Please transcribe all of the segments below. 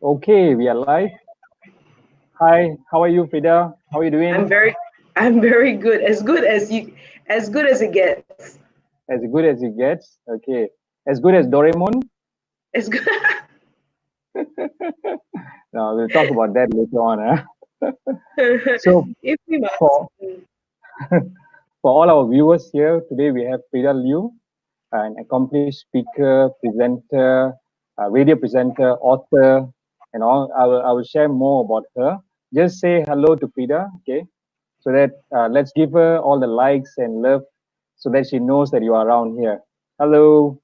Okay, we are live. Hi, how are you, Freda? How are you I'm doing? very, I'm very good. As good as it gets. As good as it gets. Okay, as good as Doraemon. As good. No, we'll talk about that later on. So If we must. for for all our viewers here today, we have Freda Liu, an accomplished speaker, presenter, radio presenter, author, and all. I will share more about her. Just say hello to Freda, okay? So that let's give her all the likes and love, so that she knows that you are around here. Hello,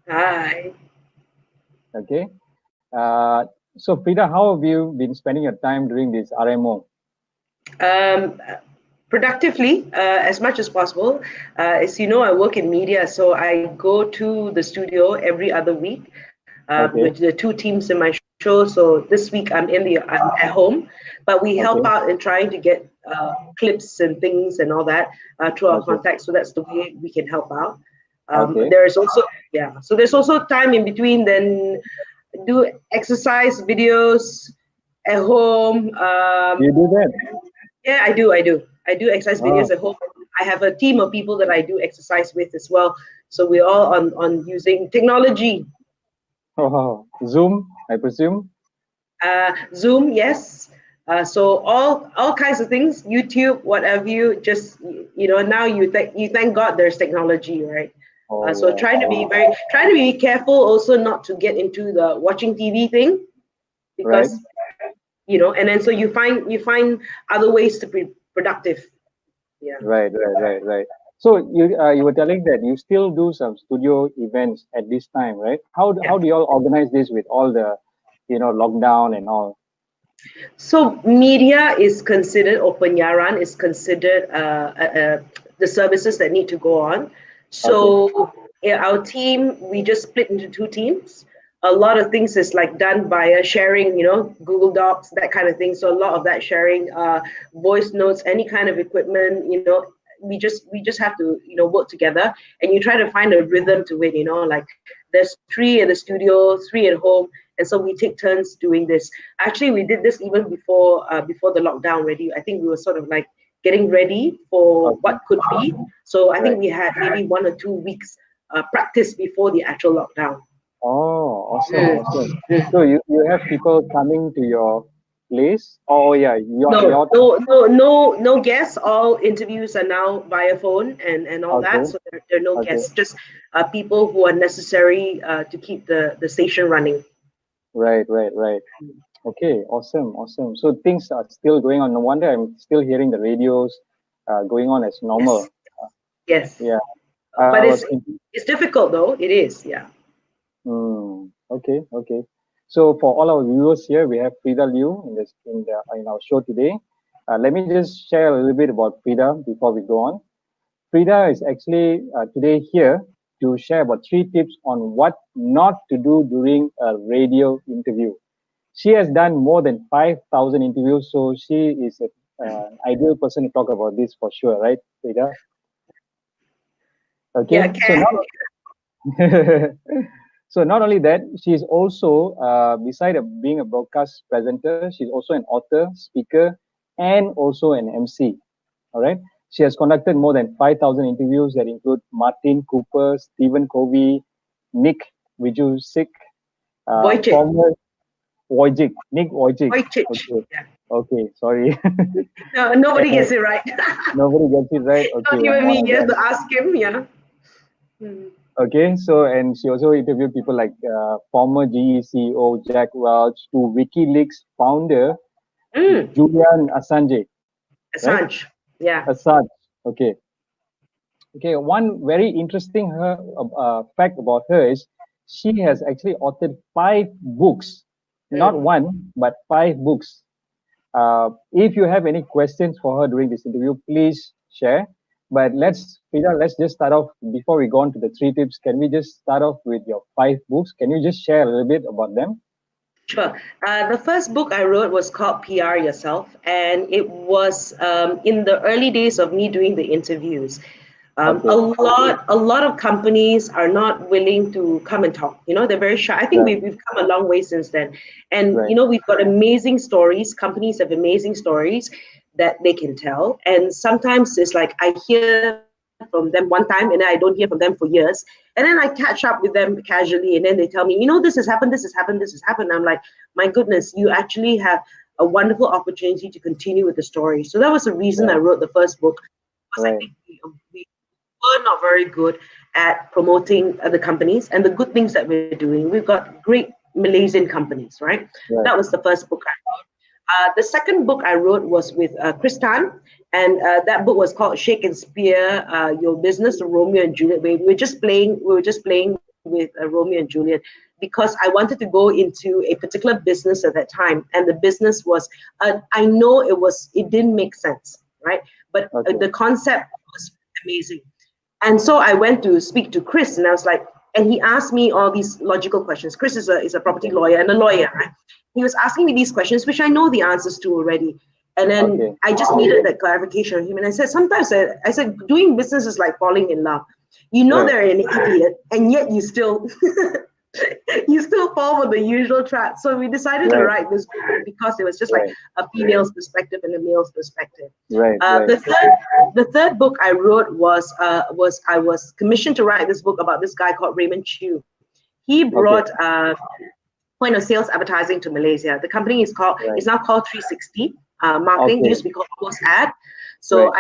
Hi. okay. Uh, so Frida, how have you been spending your time during this RMO? Um, Productively, as much as possible. As you know, I work in media, so I go to the studio every other week Okay, with the two teams in my show. So this week I'm at home, but we help okay, out in trying to get clips and things and all that through our okay, contacts. So that's the way we can help out. okay. There is also so there's also time in between. Then do exercise videos at home. You do that? Yeah, I do exercise Oh, videos at home. I have a team of people that I do exercise with as well. So we're all on using technology. oh, Zoom, I presume. Zoom, yes. So all kinds of things, YouTube, whatever you just now you thank God there's technology, right? Oh So yeah, trying to be careful also not to get into the watching TV thing, right, because and then so you find other ways to be productive. Yeah. right. So you were telling that you still do some studio events at this time, right? Yeah. How do you all organize this with all the lockdown and all? So media is considered, or penyiaran is considered the services that need to go on. Okay, So yeah, our team, we just split into two teams. A lot of things is like done via sharing, Google Docs, that kind of thing. So a lot of that sharing, voice notes, any kind of equipment, we just have to, work together, and you try to find a rhythm to it. Like there's three at the studio, three at home, and so we take turns doing this. Actually, we did this even before the lockdown already. I think we were sort of like getting ready for okay, what could be. So I think right. we had maybe 1 or 2 weeks practice before the actual lockdown. Oh, awesome, Mm, awesome. mm. So you have people coming to your place? Oh yeah, No, your no, no, no guests. All interviews are now via phone and all okay, that. So there are no okay, guests, just people who are necessary to keep the station running. right. Okay, awesome, awesome. So things are still going on. No wonder I'm still hearing the radios going on as normal. Yes, yes. Yeah, But I it's was thinking. it's difficult though. It is, yeah. Okay, okay. So for all our viewers here, we have Frida Liu in our show today. Let me just share a little bit about Frida before we go on. Frida is actually today here to share about 3 tips on what not to do during a radio interview. She has done more than 5,000 interviews, so she is an ideal person to talk about this for sure, right, Frida? Yeah, Okay, so can. so not only that, she is also, beside being a broadcast presenter, she's also an author, speaker, and also an MC. All right. She has conducted more than 5,000 interviews that include Martin Cooper, Stephen Covey, Nick Vijucic, Wojciech. former Nick Wojcik. Wojciech. Okay. Yeah. Okay. Sorry. No, nobody And gets it right. nobody gets it right. Not Okay. I'm even one me. of You have them. to ask him. Yeah. Mm. Okay. So, and she also interviewed people like former GE CEO Jack Welch to WikiLeaks founder Mm. Julian Assange, right? Assange. Yeah. Assange. Okay. Okay, one very interesting fact about her is she has actually authored 5 books, not Mm. one, but 5 books. If you have any questions for her during this interview, please share. But Mm. Frida, let's just start off before we go on to the 3 tips. Can we just start off with your 5 books? Can you just share a little bit about them? Sure. The first book I wrote was called PR Yourself, and it was in the early days of me doing the interviews. A lot of companies are not willing to come and talk. They're very shy. I think we've come a long way since then. And, we've got amazing stories. Companies have amazing stories that they can tell. And sometimes it's like I hear from them one time and then I don't hear from them for years. And then I catch up with them casually and then they tell me, this has happened, this has happened, this has happened. I'm like, my goodness, you actually have a wonderful opportunity to continue with the story. So that was the reason I wrote the first book. Because I think we were not very good at promoting the companies and the good things that we're doing. We've got great Malaysian companies, right? That was the first book I wrote. The second book I wrote was with Chris Tan, and that book was called Shake and Spear Your Business, Romeo and Juliet. We were just playing with Romeo and Juliet because I wanted to go into a particular business at that time, and the business was I know it didn't make sense, right? But the concept was amazing. And so I went to speak to Chris, and I was like, and he asked me all these logical questions. Chris is a property lawyer and a lawyer, right? He was asking me these questions, which I know the answers to already. And then I just needed that clarification from him. And I said, sometimes I said, doing business is like falling in love. They're an idiot, and yet you still fall for the usual trap. So we decided to write this book because it was just like a female's perspective and a male's perspective. The third book I wrote was I was commissioned to write this book about this guy called Raymond Chew. He brought point of sales advertising to Malaysia. The company is now called 360 Marketing. Used to be called Post Ad. So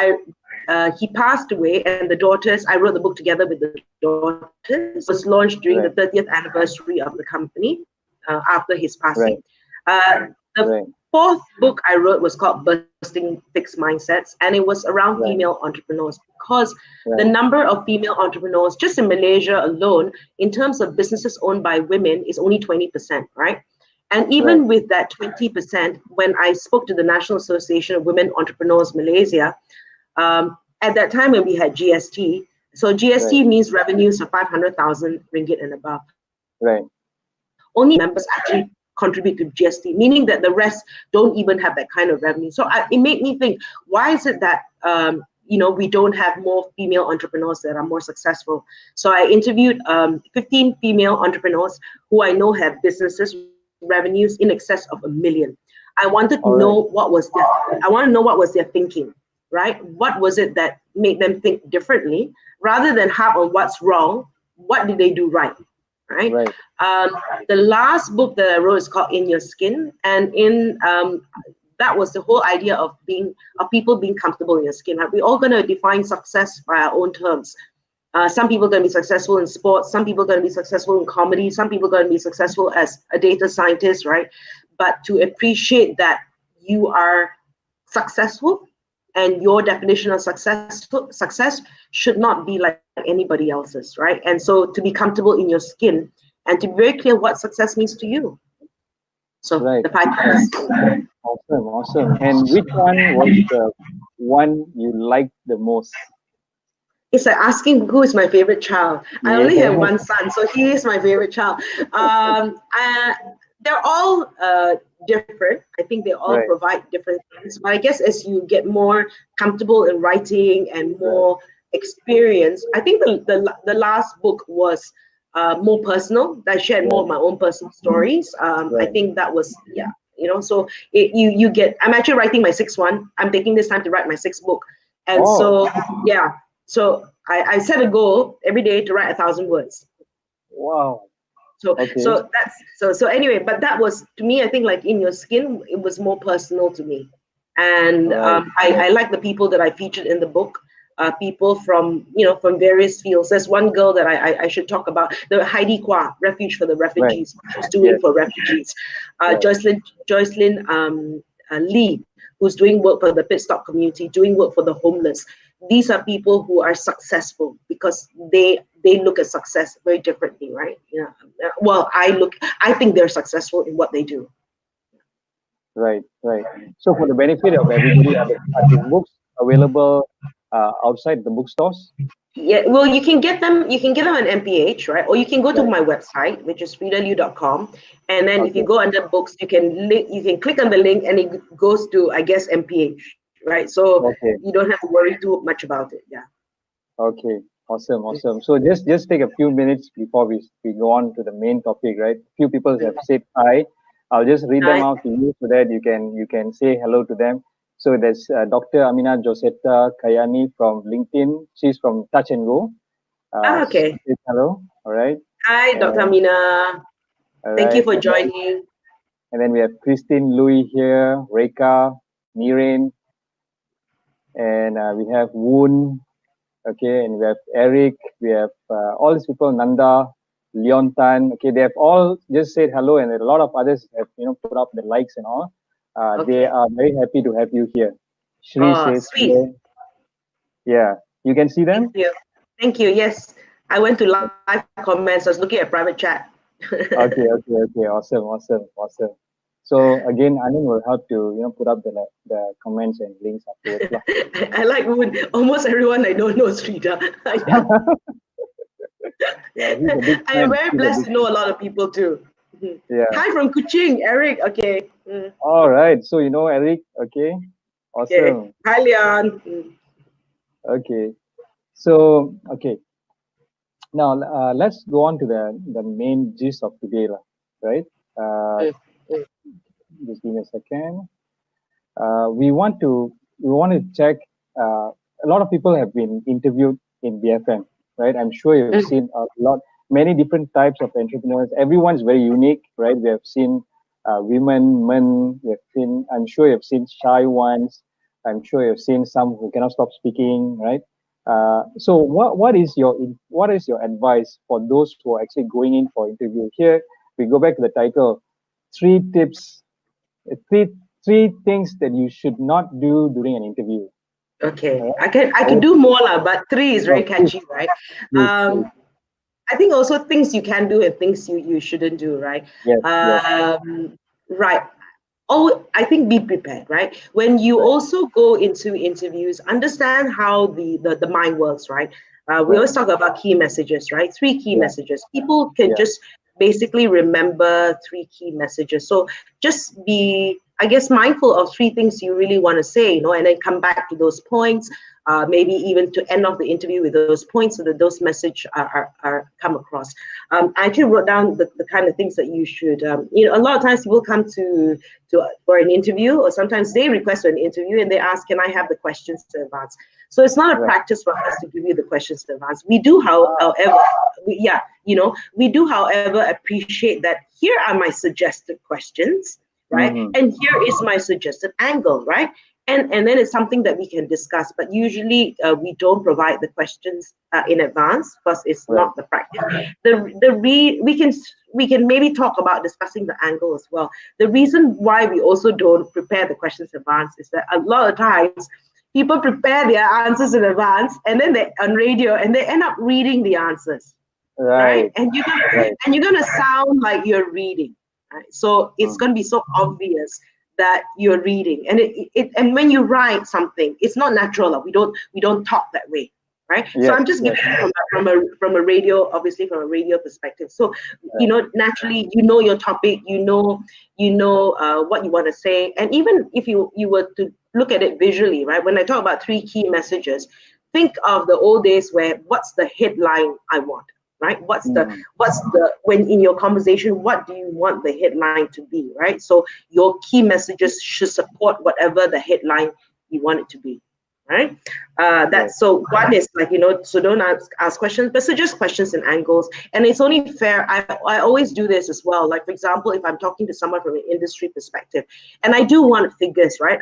he passed away, and the daughters, I wrote the book together with the daughters. It was launched during the 30th anniversary of the company after his passing. The fourth book I wrote was called Bursting Fixed Mindsets, and it was around female entrepreneurs because the number of female entrepreneurs just in Malaysia alone, in terms of businesses owned by women, is only 20%, right? And even with that 20%, when I spoke to the National Association of Women Entrepreneurs Malaysia, at that time when we had GST, so GST means revenues of 500,000 ringgit and above. Only members actually contribute to GST, meaning that the rest don't even have that kind of revenue. So it made me think, why is it that we don't have more female entrepreneurs that are more successful? So I interviewed 15 female entrepreneurs who I know have businesses revenues in excess of $1 million. I wanted to know what was their thinking, right? What was it that made them think differently, rather than harp on what's wrong? What did they do right? Right. The last book that I wrote is called In Your Skin, and that was the whole idea of people being comfortable in your skin. Right? We're all going to define success by our own terms. Some people are going to be successful in sports. Some people are going to be successful in comedy. Some people are going to be successful as a data scientist, right? But to appreciate that you are successful, and your definition of success should not be like anybody else's, right? And so to be comfortable in your skin and to be very clear what success means to you. So the 5 pillars. Awesome. And which one was the one you liked the most? It's like asking who is my favorite child. I only have one son, so he is my favorite child. They're all different. I think they all provide different things. But I guess as you get more comfortable in writing and more experience, I think the last book was more personal. I shared more of my own personal stories. I think that was, so you get, I'm actually writing my 6th one. I'm taking this time to write my 6th book. And so I set a goal every day to write 1,000 words. Wow. So anyway, but that was, to me, I think like In Your Skin, it was more personal to me. And I like the people that I featured in the book, people from various fields. There's one girl that I should talk about, the Heidi Kwa, Refuge for the Refugees, she's doing for refugees. Joycelyn Lee, who's doing work for the pit stop community, doing work for the homeless. These are people who are successful because they look at success very differently, right? Well, I think they're successful in what they do. Right. So for the benefit of everybody, are the books available outside the bookstores? Yeah, well, you can get them on MPH, right? Or you can go to my website, which is fredaliu.com, and then if you go under books, you can click on the link and it goes to, I guess, MPH, right? So you don't have to worry too much about it. Yeah. Okay, awesome, awesome. So just take a few minutes before we go on to the main topic, right? Few people have said hi. I'll just read them Hi. out to you so that you can say hello to them. So there's Dr. Amina Josetta Kayani from LinkedIn. She's from Touch and Go. She Okay. says hello. All right, Hi, Dr. and Amina. all Thank you right, for joining. and then we have Christine Louis here, Reka, Niren, and we have Woon. Okay, and we have Eric, we have all these people, Nanda, Leon Tan. Okay, they have all just said hello, and a lot of others have put up the likes and all. They Okay. are very happy to have you here. Shri Oh, says sweet. hello. Yeah, you can see Thank them. you. Thank you. Yes. I went to live comments. I was looking at private chat. Okay, okay, okay. Awesome, awesome, awesome. So again, Anand will help to put up the comments and links afterwards lah. I like when almost everyone I don't know Srida. Yeah. Yeah, he's a big I am fan. very He's a blessed big to know fan. a lot of people too. Mhm. Yeah. Hi from Kuching, Eric. Okay. All right. So you know Eric. Okay. Okay. Awesome. Hi, Leon. Okay. So, okay, now let's go on to the main gist of today, lah, right? Uh, Mm, mm. just give me a second. We want to check. Uh, a lot of people have been interviewed in BFM, right? I'm sure you've Mm. seen many different types of entrepreneurs. Everyone's very unique, right? We have seen women, men. We have seen. I'm sure you've seen shy ones. I'm sure you've seen some who cannot stop speaking, right? So what is your advice for those who are actually going in for interview? Here we go back to the title: three tips, three three things that you should not do during an interview. Okay. All I can right. do more lah, but three is very Oh, please, catchy, right? please, please. I think also things you can do and things you shouldn't do, right? Yes, yes, Right. Oh, I think be prepared, right? When you right, also go into interviews, understand how the mind works, right? We right. always talk about key messages, right? Three key Yeah, messages. People can yeah, just basically remember three key messages. So just be, I guess, mindful of three things you really want to say, and then come back to those points. Maybe even to end off the interview with those points so that those message are come across. I actually wrote down the kind of things that you should. A lot of times people come to for an interview, or sometimes they request for an interview and they ask, "Can I have the questions to advance?" So it's not a right. practice for us to give you the questions to advance. We do, Ah, however, we do, however, appreciate that. Here are my suggested questions, right? mm-hmm. And here is my suggested angle, right? And then it's something that we can discuss, but usually we don't provide the questions in advance because it's Right, not the practice. We can maybe talk about discussing the angle as well. The reason why we also don't prepare the questions in advance is that a lot of times people prepare their answers in advance and then they on radio and they end up reading the answers, right? right, And you're gonna right. and you're gonna sound like you're reading, right? So it's Mm. gonna be so obvious that you're reading, and and when you write something, it's not natural. We don't talk that way, right? So Yes, I'm just yes, giving you from a radio, obviously from a radio perspective. So right. naturally, your topic, what you want to say, and even if you were to look at it visually, right? When I talk about three key messages, think of the old days where what's the headline I want, right? Mm. When in your conversation, what do you want the headline to be, right? So your key messages should support whatever the headline you want it to be, right? Right. That's so one is like, so don't ask questions, but suggest questions and angles. And it's only fair. I always do this as well. Like, for example, if I'm talking to someone from an industry perspective and I do want figures, right?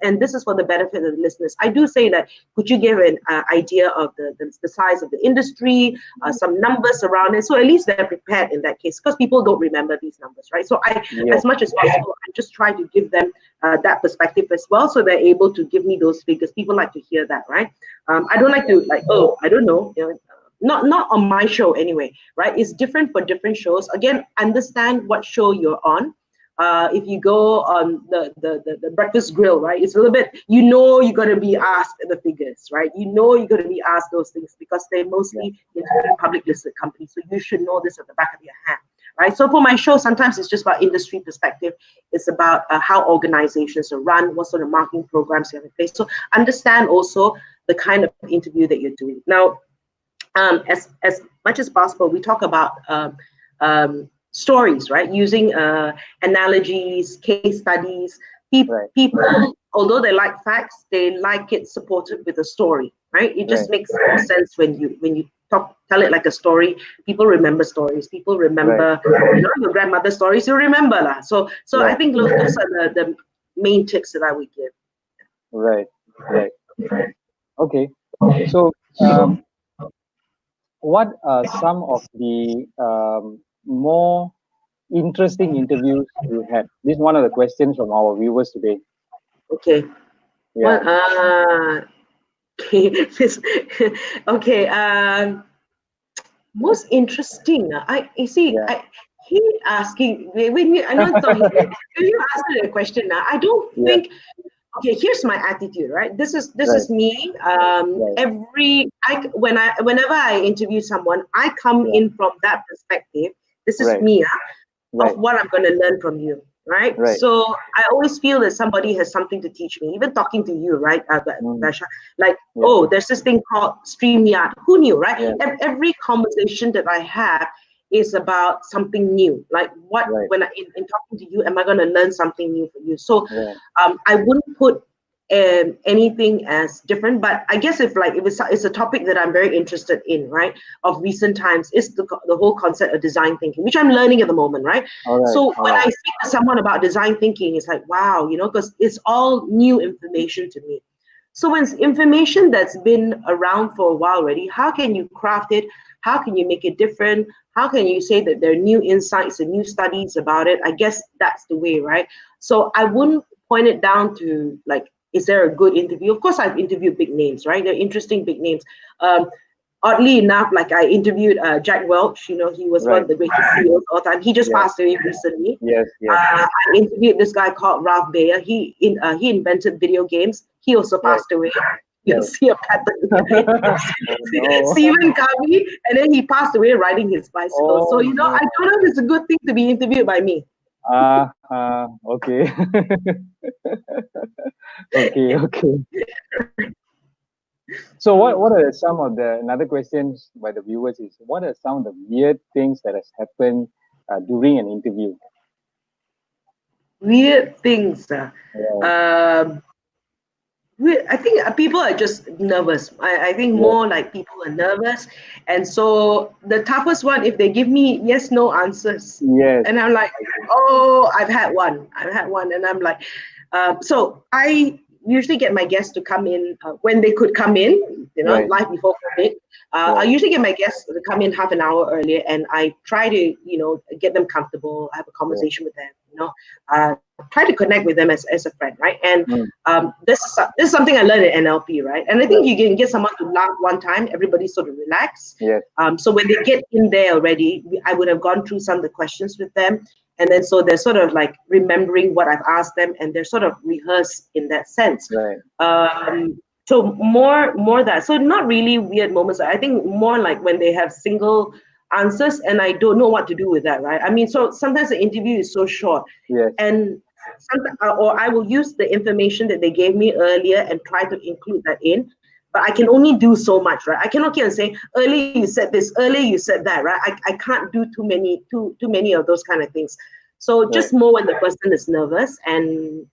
And this is for the benefit of the listeners. I do say that, could you give an idea of the size of the industry, some numbers around it? So at least they're prepared in that case, because people don't remember these numbers, right? So as Yes, much as possible, I just try to give them that perspective as well, so they're able to give me those figures. People like to hear that, right? I don't like to like, oh, I don't know, not on my show anyway, right? It's different for different shows. Again, understand what show you're on. If you go on the breakfast grill, right, it's a little bit, you're going to be asked the figures, right? You're going to be asked those things because they're yeah, mostly into public listed companies, so you should know this at the back of your hand, right? So for my show, sometimes it's just about industry perspective. It's about how organizations are run, what sort of marketing programs you have in place. So understand also the kind of interview that you're doing. Now, as much as possible, we talk about stories, right? Using analogies, case studies. People, although they like facts, they like it supported with a story, right? It just makes more sense when you tell it like a story. People remember stories. People remember, your grandmother's stories. You remember lah. So I think those are the main tips that I would give. Right. Okay. So, what are some of the more interesting interviews you had? This is one of the questions from our viewers today. Okay. Yeah. Okay. Okay. Most interesting. You see. Yeah. He asking when you. I don't know. When you answer the question now, I don't think. Okay, here's my attitude, right? This is me. Whenever I interview someone, I come in from that perspective. This is me, of what I'm going to learn from you, right? So I always feel that somebody has something to teach me. Even talking to you, right, Basha? Like, oh, there's this thing called StreamYard. Who knew, right? Every conversation that I have is about something new. Like when in talking to you, am I going to learn something new from you? So I wouldn't put anything as different, but I guess if it's a topic that I'm very interested in, right, of recent times, is the whole concept of design thinking, which I'm learning at the moment, right? So when I speak to someone about design thinking, it's like, wow, because it's all new information to me. So when it's information that's been around for a while already, how can you craft it? How can you make it different? How can you say that there are new insights and new studies about it? I guess that's the way, right? So I wouldn't point it down to like, is there a good interview? Of course, I've interviewed big names, right? They're interesting big names. Oddly enough, like I interviewed Jack Welch. He was one of the greatest CEOs of all time. He just passed away recently. I interviewed this guy called Ralph Baer. He invented video games. He also passed away. You'll see a pattern. Stephen Covey, and then he passed away riding his bicycle. So I don't know if it's a good thing to be interviewed by me. Okay. Okay. So what are some of another questions by the viewers is, what are some of the weird things that has happened during an interview? Weird things. I think people are just nervous. I think more like people are nervous. And so the toughest one, if they give me yes, no answers. And I'm like, oh, I've had one. And I'm like, so I usually get my guests to come in when they could come in, live before COVID. I usually get my guests to come in half an hour earlier, and I try to, get them comfortable. I have a conversation with them, try to connect with them as a friend, right? And this is something I learned in NLP, right? And I think you can get someone to laugh one time, everybody sort of relax. So when they get in there already, I would have gone through some of the questions with them. And then so they're sort of like remembering what I've asked them, and they're sort of rehearsed in that sense. So more that. So not really weird moments. I think more like when they have single answers and I don't know what to do with that, right? I mean, so sometimes the interview is so short, and or I will use the information that they gave me earlier and try to include that in. But I can only do so much, right? I cannot keep on saying, earlier you said this, earlier you said that, right? I can't do too many of those kind of things. So just more when the person is nervous. And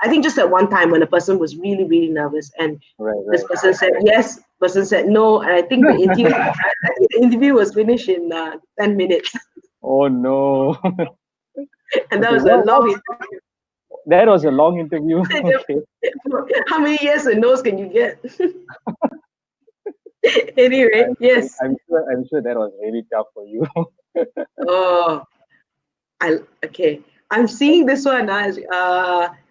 I think just at one time when the person was really, really nervous, and this person said yes, person said no, and I think the interview was finished in 10 minutes. Oh no. And that was a long interview. That was a long interview. Okay. How many yes and no's can you get? Anyway, yes. I'm sure that was really tough for you. Okay. I'm seeing this one as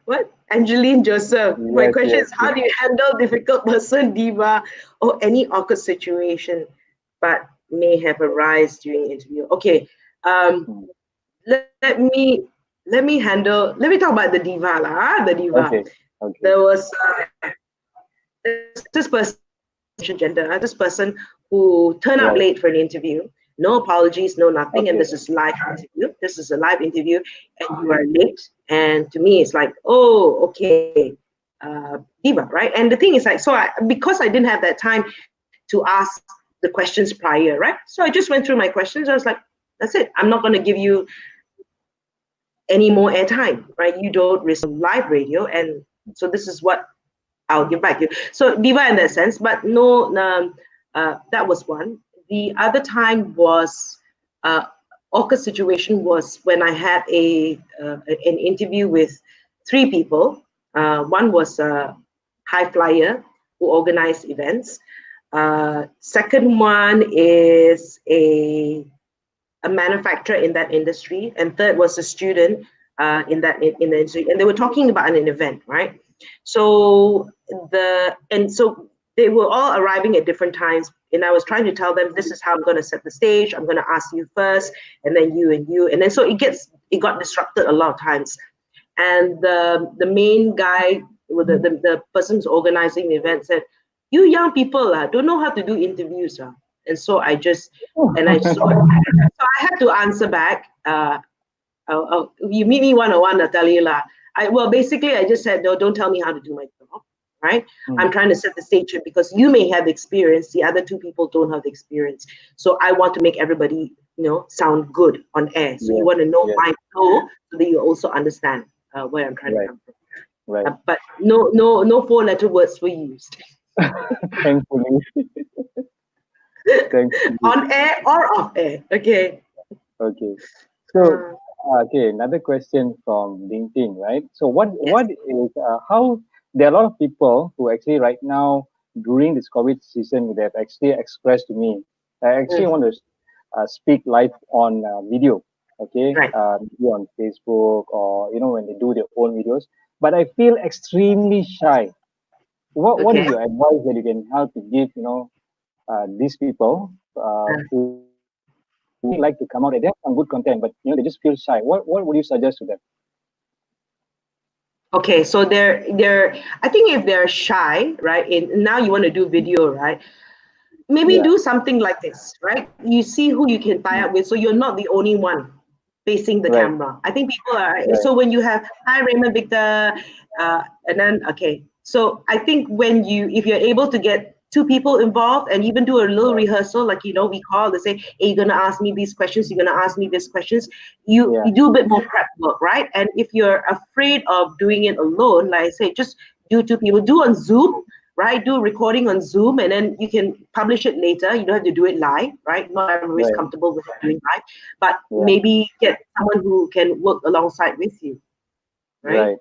what? Angeline Joseph. My question is, how do you handle difficult person, diva, or any awkward situation but may have arisen during interview? Okay. Let me talk about the diva lah. The diva. Okay. There was this person, gender, this person who turned up late for an interview. No apologies, no nothing, and this is live interview. This is a live interview, and you are late. And to me, it's like, oh, okay. diva, right? And the thing is like, because I didn't have that time to ask the questions prior, right? So I just went through my questions. I was like, that's it. I'm not going to give you any more airtime, right? You don't receive live radio, and so this is what I'll give back to you. So diva in that sense, but no, that was one. The other time was awkward situation was when I had an interview with three people. One was a high flyer who organized events. Second one is a manufacturer in that industry, and third was a student in the industry, and they were talking about an event, right? So they were all arriving at different times, and I was trying to tell them, this is how I'm going to set the stage. I'm going to ask you first, and then you, and then so it got disrupted a lot of times. And the main guy, the person who's organizing the event, said, "You young people don't know how to do interviews." And so I had to answer back. You meet me one-on-one, Natalia. Basically, I just said, no, don't tell me how to do my job, right? I'm trying to set the stage because you may have the experience, the other two people don't have the experience. So I want to make everybody, sound good on air. So you want to know my flow so that you also understand where I'm trying to come from. Right. But no four-letter words were used. Thankfully. On air or off air. Okay. Okay. So, another question from LinkedIn, right? So, what is how there are a lot of people who actually right now during this COVID season they have actually expressed to me. I actually want to speak live on video, okay, Right. maybe on Facebook or when they do their own videos. But I feel extremely shy. What is your advice that you can help to give these people who really like to come out and they have some good content, but they just feel shy. What would you suggest to them? Okay, so I think if they're shy, right, and now you want to do video, right, maybe do something like this, right? You see who you can tie up with, so you're not the only one facing the camera. I think people are, so when you have, hi Raymond, Victor, and then, okay, so I think if you're able to get two people involved and even do a little rehearsal, like, we call, they say, hey, you're going to ask me these questions, you're going to ask me these questions, you do a bit more prep work, right? And if you're afraid of doing it alone, like I say, just do two people, do on Zoom, right? Do a recording on Zoom, and then you can publish it later. You don't have to do it live, right? Not everybody's comfortable with doing live, but maybe get someone who can work alongside with you, right?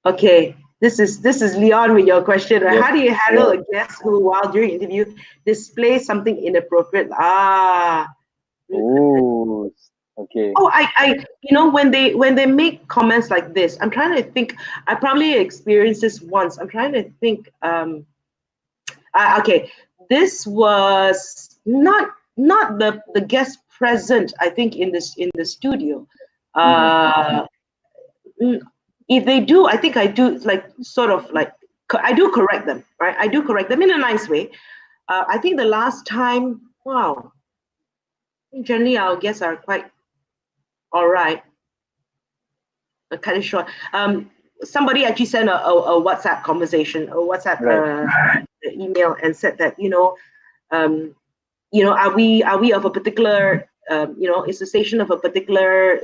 Okay, this is Leon with your question. How do you handle a guest who, while during interview, displays something inappropriate? Oh, okay. Oh, I when they make comments like this, I'm trying to think. I probably experienced this once. I'm trying to think. Okay, this was not the guest present. I think in the studio. If they do, I think I do I do correct them, right? I do correct them in a nice way. I think the last time, wow, generally our guests are quite all right. Kind of short. Somebody actually sent a WhatsApp conversation, a WhatsApp email, and said that are we of a particular is the station of a particular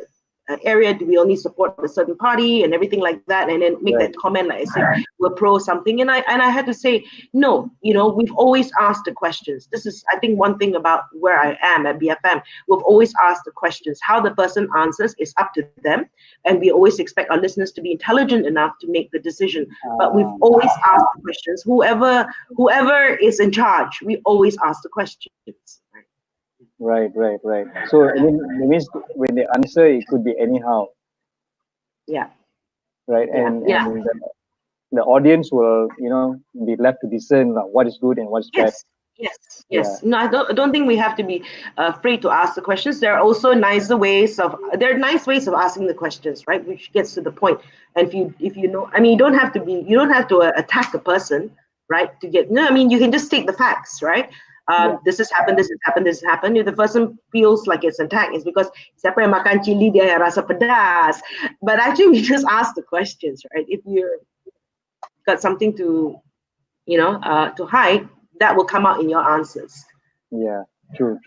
area? Do we only support a certain party and everything like that? And then make that comment, like I said, we're pro something. And I had to say, no, we've always asked the questions. This is, I think, one thing about where I am at BFM. We've always asked the questions. How the person answers is up to them. And we always expect our listeners to be intelligent enough to make the decision. But we've always asked the questions. Whoever is in charge, we always ask the questions. Right. So it means when they answer, it could be anyhow. Yeah. Right. And the audience will, be left to discern what is good and what's bad. Yes. No, I don't think we have to be afraid to ask the questions. There are also nice ways of asking the questions, right? Which gets to the point. And if you know, I mean, you don't have to attack the person, right? To get, no, I mean, you can just state the facts, right? this has happened, this has happened, this has happened. If the person feels like it's attacked, it's because siapa yang makan chili dia rasa pedas. But actually, we just ask the questions, right? If you're got something to, to hide, that will come out in your answers. Yeah, true.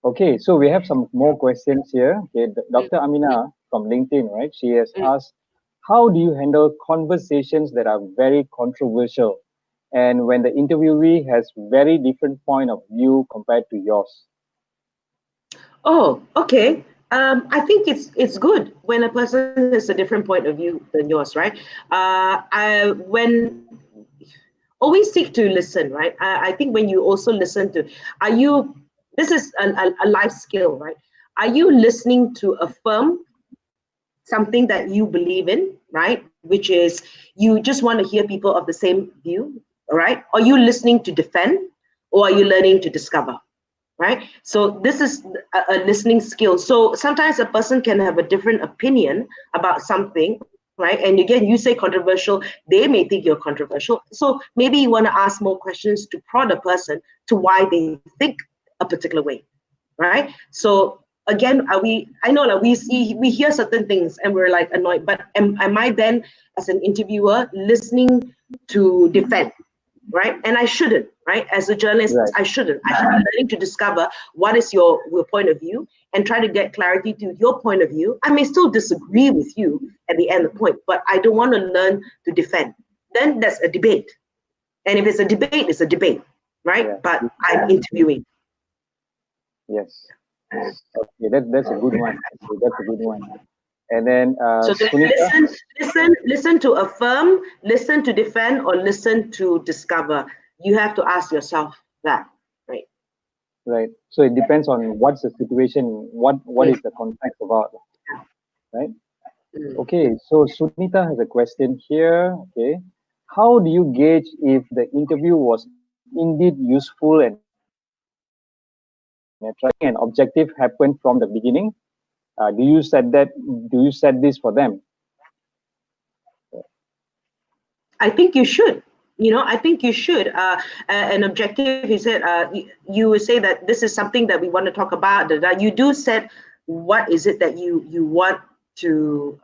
Okay, so we have some more questions here. Okay, Dr. Amina from LinkedIn, right? She has asked, how do you handle conversations that are very controversial and when the interviewee has very different point of view compared to yours? Oh, okay. I think it's good when a person has a different point of view than yours, right? When always seek to listen, right? I think when you also listen to, this is a life skill, right? Are you listening to affirm something that you believe in, right? Which is you just want to hear people of the same view, right? Are you listening to defend, or are you learning to discover? Right? So this is a listening skill. So sometimes a person can have a different opinion about something, right? And again, you say controversial, they may think you're controversial. So maybe you want to ask more questions to prod a person to why they think a particular way, right? So again, I know that we hear certain things and we're like annoyed, but am I then as an interviewer listening to defend? Right? And I shouldn't, right? As a journalist, Right. I shouldn't. I should be learning to discover what is your point of view and try to get clarity to your point of view. I may still disagree with you at the end of the point, but I don't want to learn to defend. Then that's a debate. And if it's a debate, it's a debate, right? Yeah. But I'm interviewing. Yes. Okay, that's a good one. Okay, that's a good one. And then So to Sunita, listen to affirm, listen to defend, or listen to discover. You have to ask yourself that, right? right? So it depends on what's the situation, what is the context about, right? Okay, so Sunita has a question here. Okay, how do you gauge if the interview was indeed useful and attracting and objective happened from the beginning? Do you set that? Do you set this for them? I think you should. I think you should. An objective, you said, you would say that this is something that we want to talk about. That you do set what is it that you want to,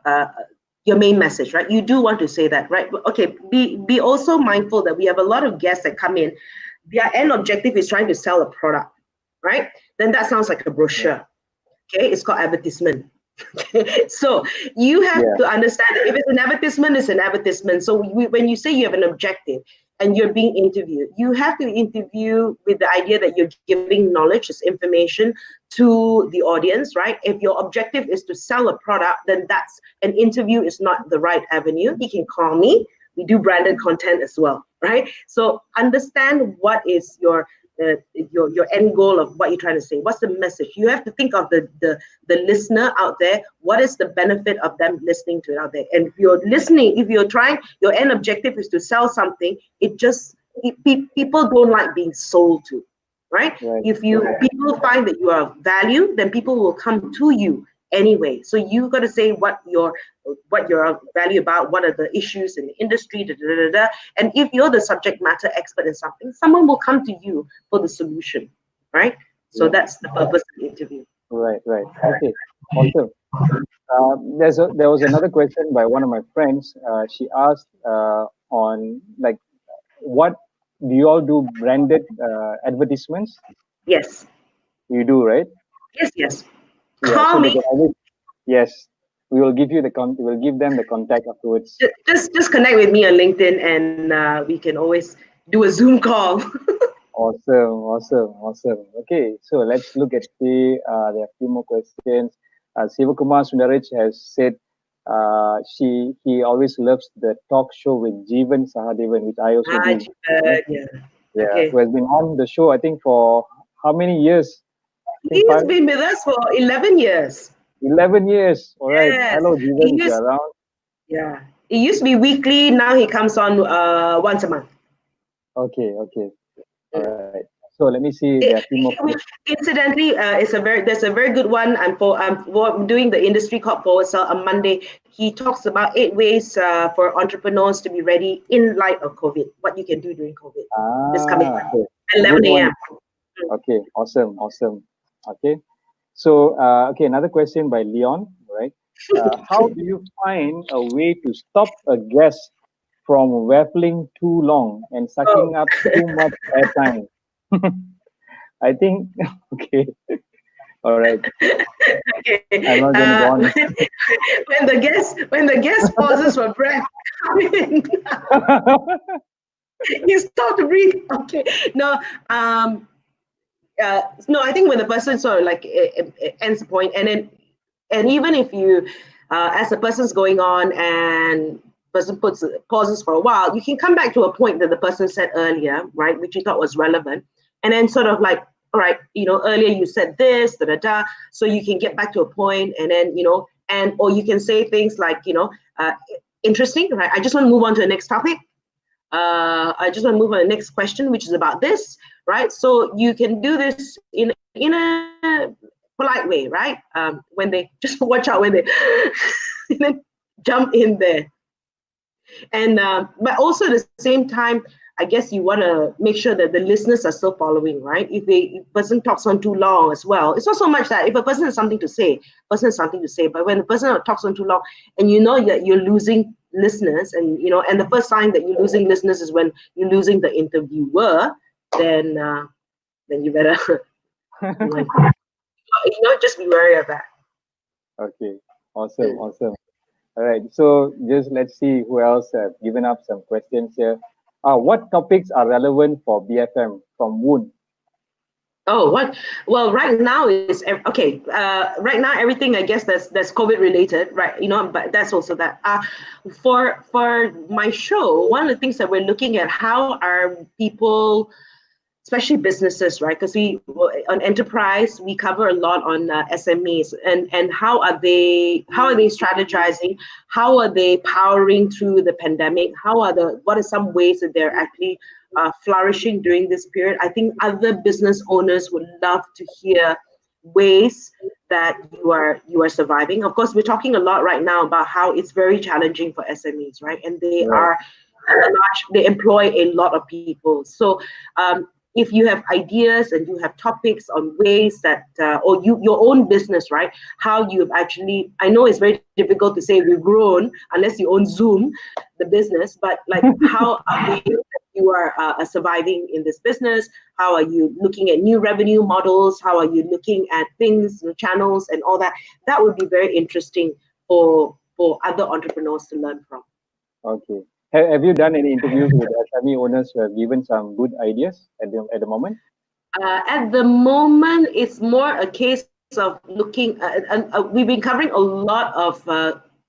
your main message, right? You do want to say that, right? Okay, be also mindful that we have a lot of guests that come in. Their end objective is trying to sell a product, right? Then that sounds like a brochure. Okay, it's called advertisement. So you have Yeah, to understand that if it's an advertisement, it's an advertisement. So when you say you have an objective and you're being interviewed, you have to interview with the idea that you're giving knowledge, as information to the audience, right? If your objective is to sell a product, then that's an interview is not the right avenue. You can call me. We do branded content as well, right? So understand what is your end goal of what you're trying to say. What's the message? You have to think of the listener out there. What is the benefit of them listening to it out there? And if you're listening, if you're trying, your end objective is to sell something. People don't like being sold to, right? right. If people find that you are of value, then people will come to you anyway. So you got to say what your value about, what are the issues in the industry, and if you're the subject matter expert in something, someone will come to you for the solution, right? So Yeah. that's the purpose of the interview. Right. Okay. Awesome. There was another question by one of my friends. She asked on like, what do you all do branded advertisements? Yes, You do, right? yes. Yeah. Call So they me. can always, yes, we will give you we'll give them the contact afterwards. Just connect with me on LinkedIn, and we can always do a Zoom call. Awesome. Okay, so let's look at there are a few more questions. Sivakumar Sundaraj has said he always loves the talk show with Jeevan Sahadevan, which I also do. Yeah. Yeah, Okay. who has been on the show, I think, for how many years? I think He's been with us for 11 years. 11 years. All right. Yes. Hello, He Jeevan, if used, you're around. yeah. It used to be weekly. Now he comes on once a month. Okay. All right. So let me see. There are a few more questions. Incidentally, there's a very good one. I'm doing the industry called Forward Sell on Monday. He talks about 8 ways for entrepreneurs to be ready in light of COVID. What you can do during COVID. This coming Ah, month. okay. 11 Good morning. a.m. Okay, awesome, awesome. Okay, so okay, another question by Leon, right? How do you find a way to stop a guest from waffling too long and Oh, sucking up too much airtime? I think, okay, all right. okay. I'm not going to go on. When the guest pauses for breath, I mean, you start to breathe. Okay. No, no, I think when the person sort of like it ends the point, and even if you, as the person's going on and person puts pauses for a while, you can come back to a point that the person said earlier, right, which you thought was relevant, and then sort of like, all right, earlier you said this, da da da, so you can get back to a point, and then and or you can say things like, interesting, right? I just want to move on to the next topic. I just want to move on to the next question, which is about this, right? So you can do this in a polite way, right? When they just watch out when they jump in there, and but also at the same time, I guess you want to make sure that the listeners are still following, right? If a person talks on too long as well, it's not so much that if a person has something to say, person has something to say, but when the person talks on too long, and you know that you're losing listeners, and and the first sign that you're losing listeners is when you're losing the interviewer, then you better like, just be wary of that. Okay, awesome, awesome. All right, so just let's see who else have given up some questions here. What topics are relevant for BFM from Woon? Oh, what? Well, right now is okay. Right now, everything I guess that's COVID related, right? But that's also that. For my show, one of the things that we're looking at, how are people, especially businesses, right? Because we on enterprise we cover a lot on SMEs, and how are they strategizing? How are they powering through the pandemic? What are some ways that they're actually flourishing during this period? I think other business owners would love to hear ways that you are surviving. Of course, we're talking a lot right now about how it's very challenging for SMEs, right? And Right. they employ a lot of people. So if you have ideas and you have topics on ways that, or your own business, right? How you've actually, I know it's very difficult to say we've grown unless you own Zoom, the business, but like how are ways that you are surviving in this business? How are you looking at new revenue models? How are you looking at things, channels and all that? That would be very interesting for other entrepreneurs to learn from. Okay. Have you done any interviews with SME owners who have given some good ideas at the moment? At the moment, it's more a case of looking, and we've been covering a lot of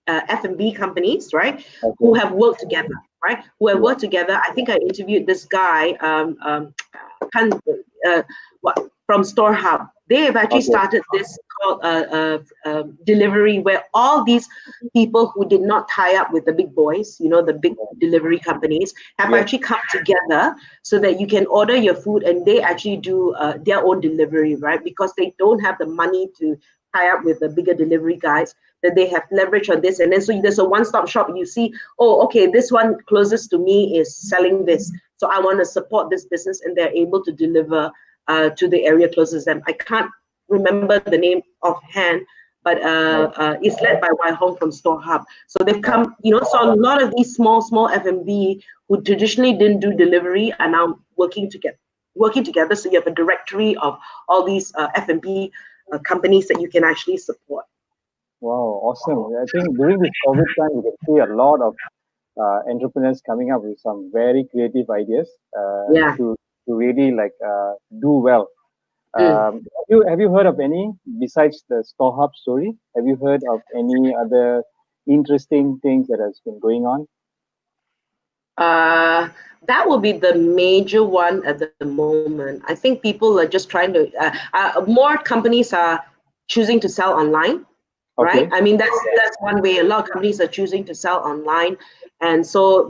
F&B companies, right, who Okay. have worked together, right, who have Yeah. worked together. I think I interviewed this guy, can, uh, from Store Hub. They have actually Okay. started this called delivery, where all these people who did not tie up with the big boys, the big delivery companies, have Yes. actually come together so that you can order your food and they actually do their own delivery, right? Because they don't have the money to tie up with the bigger delivery guys, that they have leverage on this. And then so there's a one-stop shop. You see, oh, okay, this one closest to me is selling this. So I want to support this business, and they're able to deliver to the area closest to them. I can't remember the name offhand, but Right. it's led by Wai Hong from Store Hub. So they've Oh, come, so a lot of these small F&B who traditionally didn't do delivery are now working together. So you have a directory of all these F&B companies that you can actually support. wow, awesome. I think during this COVID time, we can see a lot of entrepreneurs coming up with some very creative ideas Yeah. to really like do well. Mm. Have you heard of any besides the Store Hub story? Have you heard of any other interesting things that has been going on? Uh, that will be the major one at the moment. I think people are just trying to, more companies are choosing to sell online, right? Okay. I mean, that's one way. A lot of companies are choosing to sell online. And so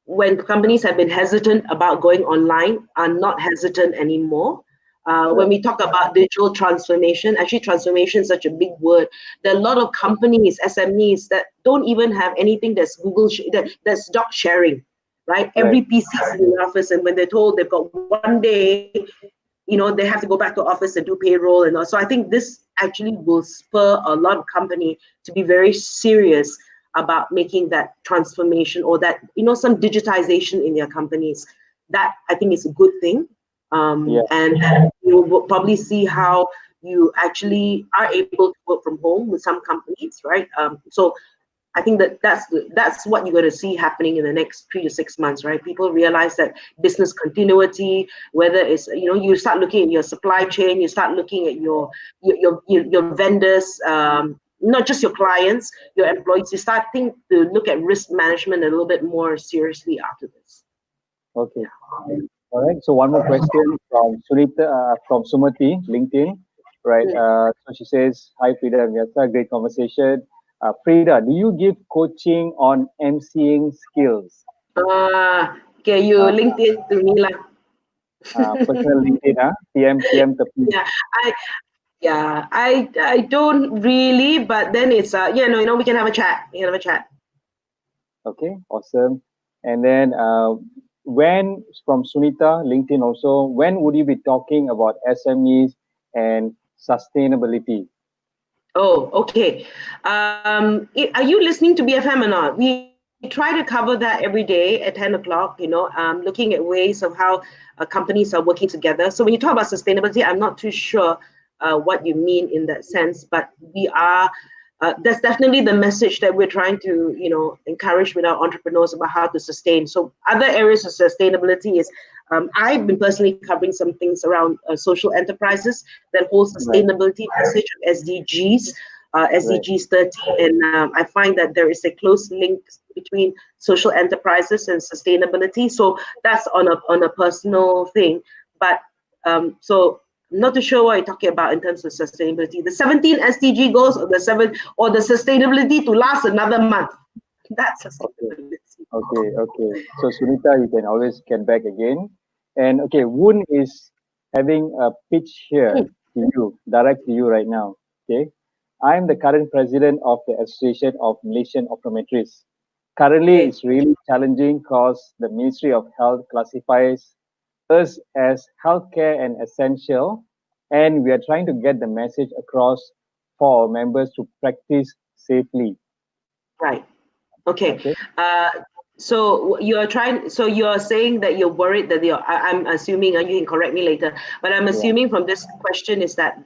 when companies have been hesitant about going online, are not hesitant anymore. When Right. we talk about digital transformation, actually transformation is such a big word. There are a lot of companies, SMEs, that don't even have anything that's that's doc sharing. right? Every PC is in the office, and when they're told they've got one day, they have to go back to office and do payroll and all. So I think this actually will spur a lot of company to be very serious about making that transformation, or that, some digitization in their companies. That I think is a good thing. And you will probably see how you actually are able to work from home with some companies, right? So I think that's what you're going to see happening in the next 3 to 6 months, right? People realize that business continuity, whether it's, you start looking at your supply chain, you start looking at your vendors, not just your clients, your employees. You start to look at risk management a little bit more seriously after this. Okay. All right. So one more question from Sunita, from Sumati, LinkedIn. Right. So she says, "Hi, Freda and Vyasa, great conversation. Freda, do you give coaching on emceeing skills?" Okay, you Uh, linked it to me lah. Personal LinkedIn, PM tepi. I don't really, but then it's we can have a chat. We can have a chat. Okay, awesome. And then when, from Sunita, LinkedIn also, when would you be talking about SMEs and sustainability? Oh, okay. Are you listening to BFM or not? We try to cover that every day at 10 o'clock, looking at ways of how companies are working together. So when you talk about sustainability, I'm not too sure what you mean in that sense, but we are, that's definitely the message that we're trying to, encourage with our entrepreneurs about how to sustain. So other areas of sustainability is, I've been personally covering some things around social enterprises, that whole sustainability message of SDGs, SDGs 30, and I find that there is a close link between social enterprises and sustainability. So that's on a personal thing, but so I'm not too sure what you're talking about in terms of sustainability. The 17 SDG goals, or the sustainability to last another month. That's sustainability. Okay. So Sunita, you can always get back again. And okay, Woon is having a pitch here to you, direct to you right now. Okay. I'm the current president of the Association of Malaysian Optometrists. Currently, Okay. it's really challenging because the Ministry of Health classifies us as healthcare and essential, and we are trying to get the message across for our members to practice safely. Right. Okay. Okay. So you're saying that you're worried that I'm assuming, and you can correct me later, but I'm Yeah. assuming from this question is that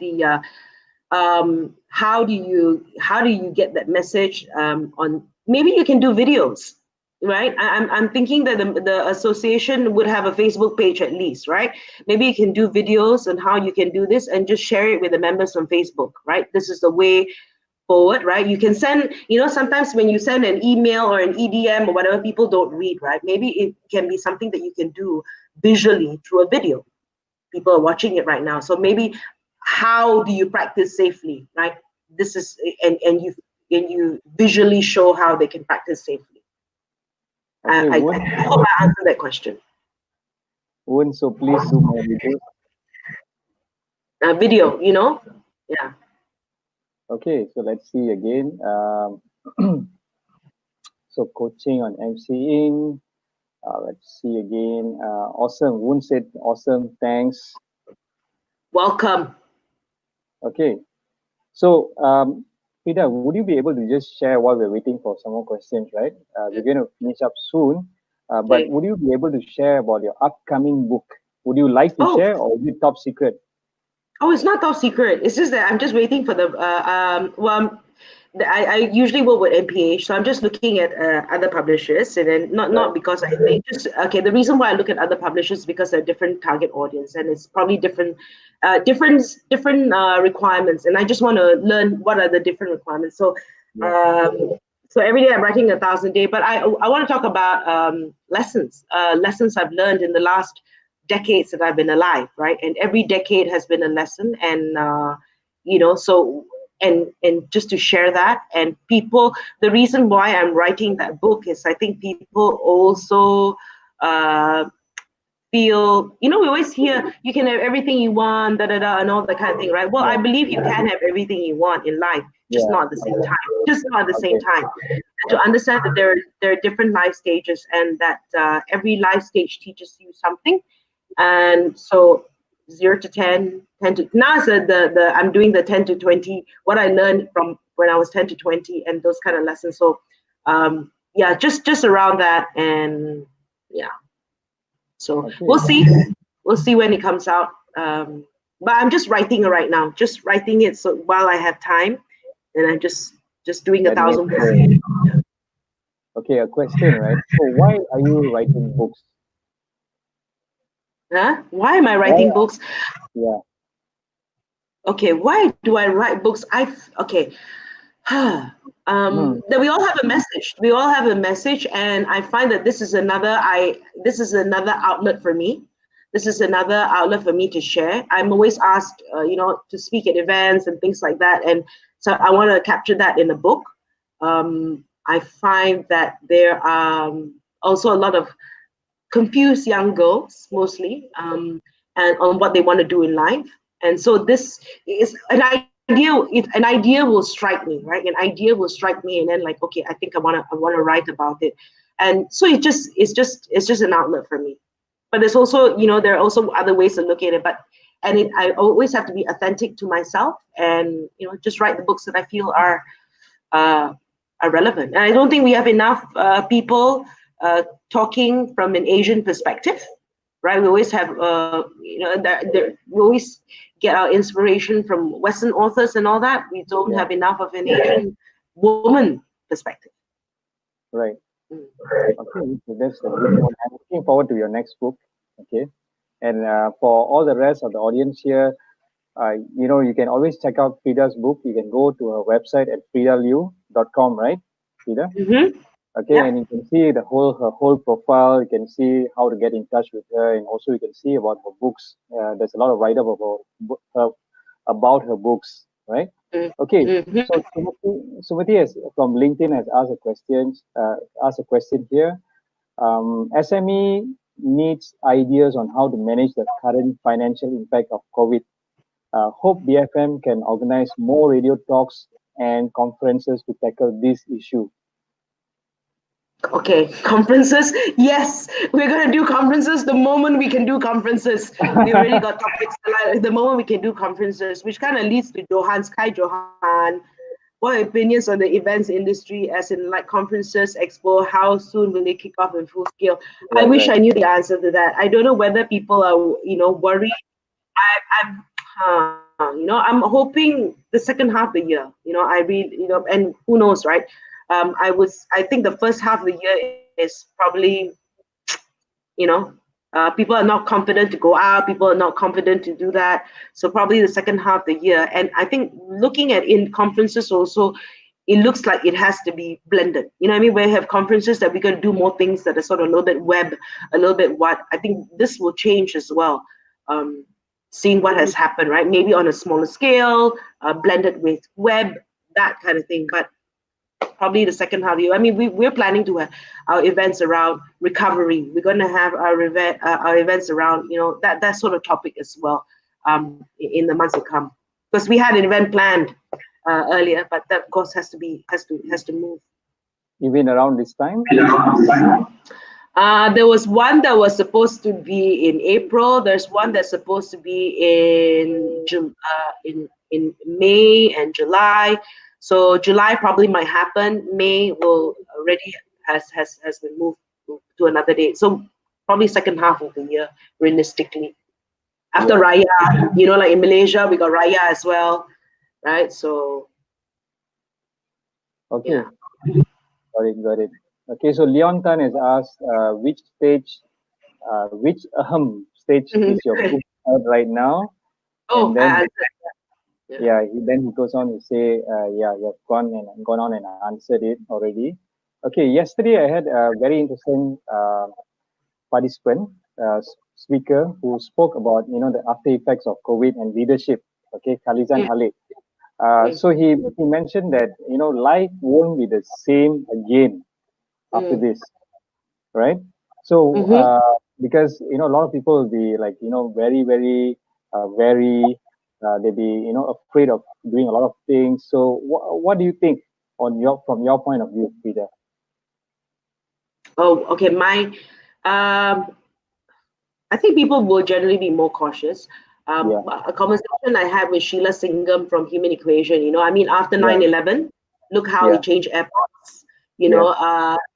how do you get that message on, maybe you can do videos, right? I'm thinking that the association would have a Facebook page at least, right? Maybe you can do videos on how you can do this and just share it with the members on Facebook, right? This is the way forward, right? You can send, sometimes when you send an email or an EDM or whatever, people don't read, right? Maybe it can be something that you can do visually through a video. People are watching it right now. So maybe, how do you practice safely, right? This is, and you visually show how they can practice safely. Okay, I Woon. hope I answered that question. Woon, so please do more videos. Video, yeah. Okay, so let's see again. So coaching on emceeing. Let's see again. Awesome. Woon said awesome. Thanks. Welcome. Okay. So, Peter, would you be able to just share while we're waiting for some more questions, right? We're going to finish up soon. But Okay. would you be able to share about your upcoming book? Would you like to Oh, share, or is it top secret? Oh, it's not top secret. It's just that I'm just waiting for the I usually work with MPH, so I'm just looking at other publishers, and then not Right. because I think, just okay. The reason why I look at other publishers is because they're different target audience, and it's probably different requirements, and I just want to learn what are the different requirements. So Yeah. so every day I'm writing 1,000 day, but I want to talk about lessons I've learned in the last decades that I've been alive, right? And every decade has been a lesson, and so and just to share that, and people, the reason why I'm writing that book is I think people also feel feel, you know, we always hear you can have everything you want, da da da, and all that kind of thing, right? Well, I believe you can have everything you want in life, just not at the same time, just not at the same time. And to understand that there are different life stages, and that every life stage teaches you something. And so 0 to 10, 10 to now, so I'm doing the 10 to 20, what I learned from when I was 10 to 20 and those kind of lessons. So yeah, just around that. And yeah, so we'll see when it comes out. But I'm just writing it right now, just writing it, so while I have time, and I'm just doing 1,000 words. Okay, a question, right? So why are you writing books? Huh? Why am I writing books? Yeah. Okay, why do I write books? Okay. That we all have a message. We all have a message, and I find that this is another outlet for me. This is another outlet for me to share. I'm always asked, to speak at events and things like that, and so I want to capture that in a book. I find that there are also a lot of confused young girls, mostly, and on what they want to do in life. And so this is an idea. An idea will strike me, right? An idea will strike me, and then like, okay, I think I want to write about it. And so it's just an outlet for me. But there's also, there are also other ways to look at it. I always have to be authentic to myself, and just write the books that I feel are relevant. And I don't think we have enough people talking from an Asian perspective, right? We always have, we always get our inspiration from Western authors and all that. We don't have enough of an Asian woman perspective. Right. Okay, so that's a good one. I'm looking forward to your next book. Okay, and for all the rest of the audience here, you can always check out Freda's book. You can go to her website at fredaliu.com, right, Freda? Mm-hmm. Okay, Yeah. and you can see her whole profile. You can see how to get in touch with her, and also you can see about her books. There's a lot of write up about her books, right? Okay, Mm-hmm. so Sumati from LinkedIn has asked a question here. SME needs ideas on how to manage the current financial impact of COVID. Hope BFM can organize more radio talks and conferences to tackle this issue. Okay, conferences. Yes, we're gonna do conferences the moment we can do conferences. We already got topics. The moment we can do conferences, which kind of leads to Johan. What opinions on the events industry, as in like conferences, expo? How soon will they kick off in full scale? I wish I knew the answer to that. I don't know whether people are, worried. I'm hoping the second half of the year. I read, and who knows, right? I think the first half of the year is probably, people are not confident to go out. People are not confident to do that. So probably the second half of the year. And I think looking at in conferences also, it looks like it has to be blended. You know what I mean? We have conferences that we're going to do more things that are sort of a little bit web, a little bit what. I think this will change as well. Seeing what has happened, right? Maybe on a smaller scale, blended with web, that kind of thing. But probably the second half of the year. I mean, we're planning to have our events around recovery. We're going to have our events around, that sort of topic as well, in the months to come. Because we had an event planned earlier, but that of course has to move. Even around this time? There was one that was supposed to be in April. There's one that's supposed to be in May and July. So July probably might happen. May will already has been moved to another date. So probably second half of the year, realistically. After Raya, like in Malaysia, we got Raya as well, right? So okay, yeah. got it. Okay, so Leon Tan has asked, which stage is your book at right now? Oh, And then yeah. then he goes on to say, you have gone on and answered it already. Okay, yesterday I had a very interesting participant, speaker who spoke about the after effects of COVID and leadership. Okay, Khalizan Khalid. So he mentioned that life won't be the same again after this, right? So because a lot of people will be like very very very they be afraid of doing a lot of things. So what do you think on your from your point of view, Peter? Oh, okay. I think people will generally be more cautious. Yeah, A conversation I had with Sheila Singham from Human Equation, I mean, after yeah, 9/11, look how yeah, it changed airports, yes,